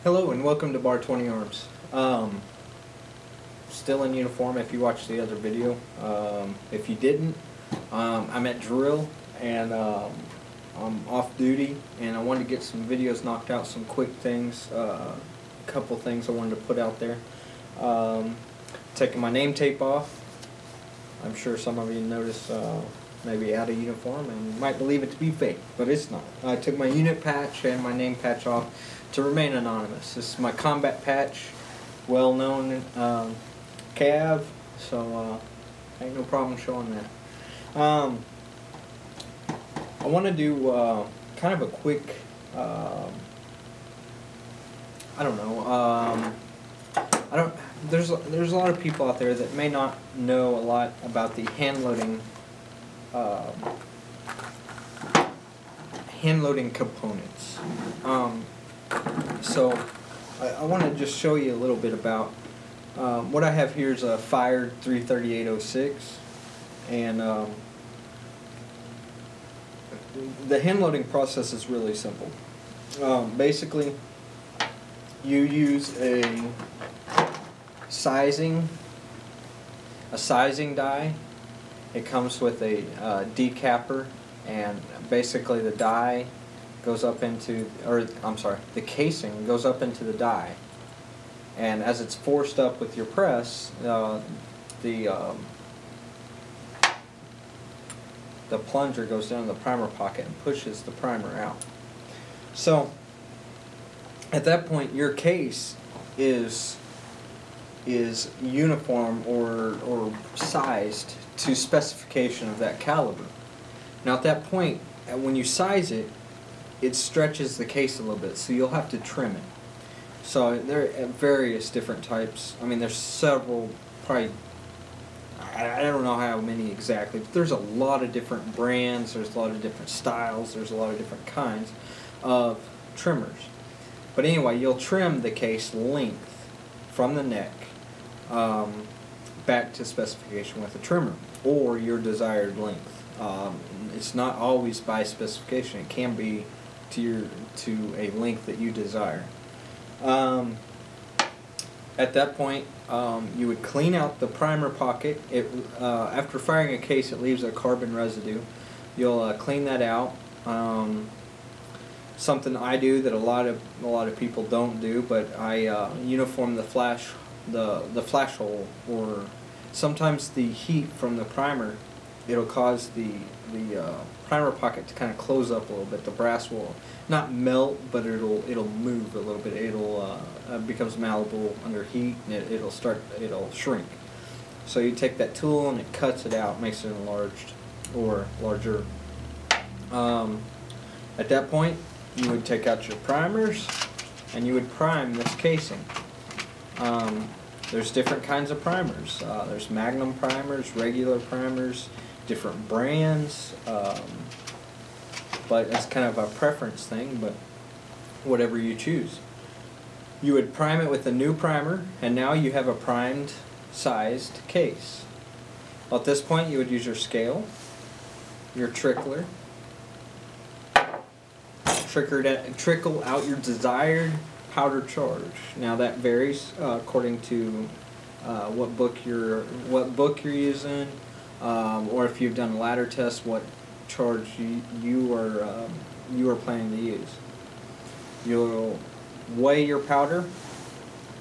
Hello and welcome to Bar 20 Arms. Still in uniform if you watched the other video. If you didn't, I'm at drill and I'm off duty and I wanted to get some videos knocked out, some quick things, a couple things I wanted to put out there. Taking my name tape off. I'm sure some of you noticed maybe out of uniform and might believe it to be fake, but it's not. I took my unit patch and my name patch off to remain anonymous. This is my combat patch, well known CAV, so ain't no problem showing that. I want to do kind of a quick, there's a lot of people out there that may not know a lot about the hand loading components. So I want to just show you a little bit about what I have here is a fired 33806, and the hand loading process is really simple. Basically, you use a sizing die. It comes with a decapper, and basically the die goes up into, the casing goes up into the die, and as it's forced up with your press, the plunger goes down in the primer pocket and pushes the primer out. So at that point, your case is uniform or sized to specification of that caliber. Now at that point, when you size it, it stretches the case a little bit, so you'll have to trim it. So there are various different types. I mean, there's several, probably, I don't know how many exactly, but there's a lot of different brands, there's a lot of different styles, there's a lot of different kinds of trimmers. But anyway, you'll trim the case length from the neck back to specification with a trimmer, or your desired length. It's not always by specification. It can be to a length that you desire. At that point, you would clean out the primer pocket. After firing a case, it leaves a carbon residue. You'll clean that out. Something I do that a lot of people don't do, but I uniform the flash hole, or sometimes the heat from the primer, it'll cause the primer pocket to kind of close up a little bit. The brass will not melt, but it'll move a little bit. It'll becomes malleable under heat, and it'll shrink. So you take that tool and it cuts it out, makes it enlarged or larger. At that point, you would take out your primers and you would prime this casing. There's different kinds of primers. There's Magnum primers, regular primers, different brands, but it's kind of a preference thing, but whatever you choose. You would prime it with a new primer, and now you have a primed sized case. Well, at this point, you would use your scale, your trickler, trickle out your desired powder charge. Now that varies according to what book you're using, or if you've done a ladder test, what charge you are planning to use. You'll weigh your powder,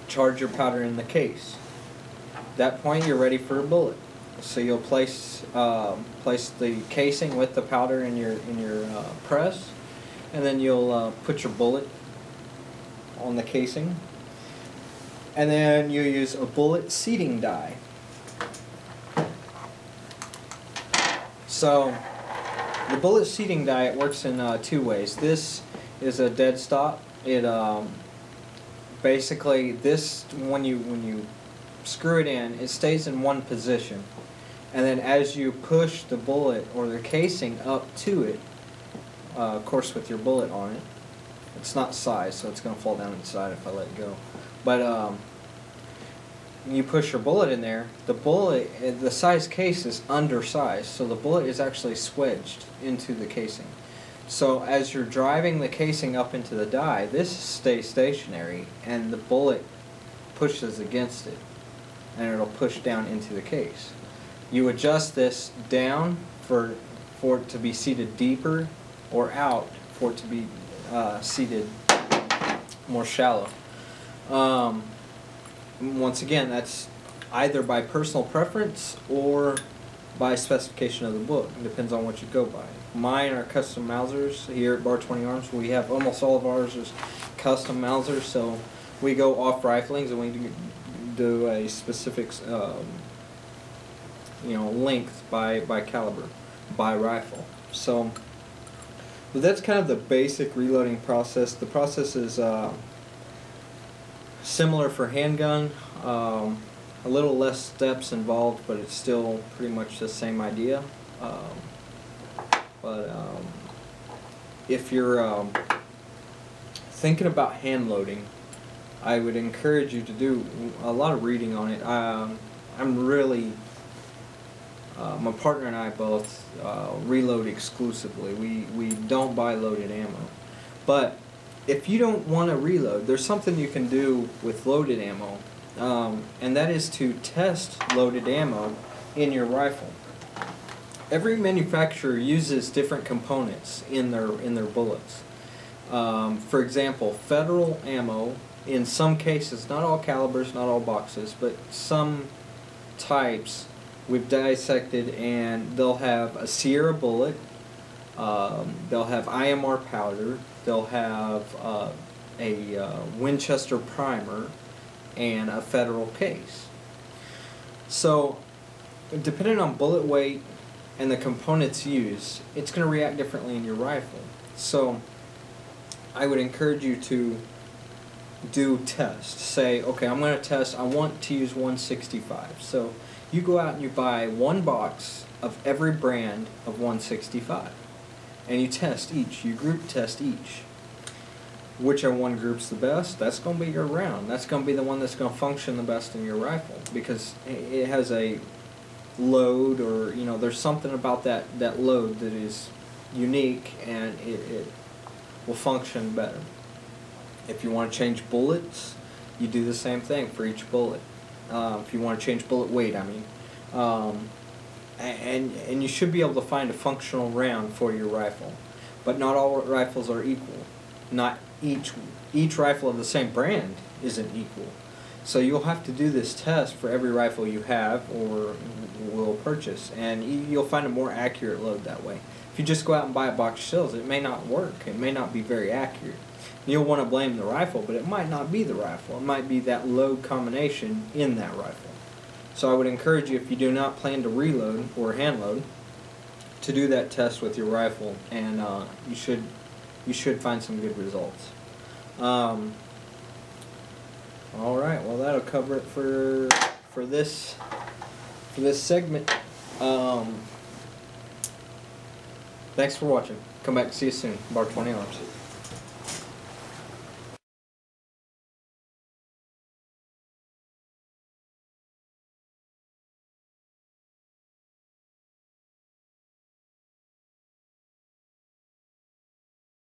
charge your powder in the case. At that point, you're ready for a bullet. So you'll place the casing with the powder in your press, and then you'll put your bullet on the casing, and then you use a bullet seating die. So the bullet seating die, it works in two ways. This is a dead stop. It basically, this, when you screw it in, it stays in one position, and then as you push the bullet or the casing up to it, of course with your bullet on it, it's not sized, so it's going to fall down inside if I let it go. But when you push your bullet in there, the size case is undersized, so the bullet is actually swedged into the casing. So as you're driving the casing up into the die, this stays stationary and the bullet pushes against it and it'll push down into the case. You adjust this down for it to be seated deeper, or out for it to be seated more shallow. Once again, that's either by personal preference or by specification of the book. It depends on what you go by. Mine are custom Mausers here at Bar 20 Arms. We have almost all of ours is custom Mausers, so we go off riflings and we do a specific length by caliber, by rifle. So but that's kind of the basic reloading process. The process is similar for handgun. A little less steps involved, but it's still pretty much the same idea. If you're thinking about hand loading, I would encourage you to do a lot of reading on it. I'm really, my partner and I both reload exclusively. We don't buy loaded ammo. But if you don't want to reload, there's something you can do with loaded ammo. And that is to test loaded ammo in your rifle. Every manufacturer uses different components in their bullets. For example, Federal ammo, in some cases, not all calibers, not all boxes, but some types we've dissected, and they'll have a Sierra bullet, they'll have IMR powder, they'll have a Winchester primer, and a Federal case. So, depending on bullet weight and the components used, it's going to react differently in your rifle. So, I would encourage you to do tests. Say, okay, I'm going to test, I want to use 165. So, you go out and you buy one box of every brand of 165. And you test each, you group test each. Whichever one groups the best, that's going to be your round. That's going to be the one that's going to function the best in your rifle, because it has a load, or there's something about that load that is unique, and it will function better. If you want to change bullets, you do the same thing for each bullet. If you want to change bullet weight, I mean, and you should be able to find a functional round for your rifle. But not all rifles are equal. Not each rifle of the same brand isn't equal. So you'll have to do this test for every rifle you have or will purchase, and you'll find a more accurate load that way. If you just go out and buy a box of shells, it may not work. It may not be very accurate. You'll want to blame the rifle, but it might not be the rifle. It might be that load combination in that rifle. So I would encourage you, if you do not plan to reload or hand load, to do that test with your rifle, and you should find some good results. All right, well, that'll cover it for this segment. Thanks for watching. Come back and see you soon. Bar 20 Arms.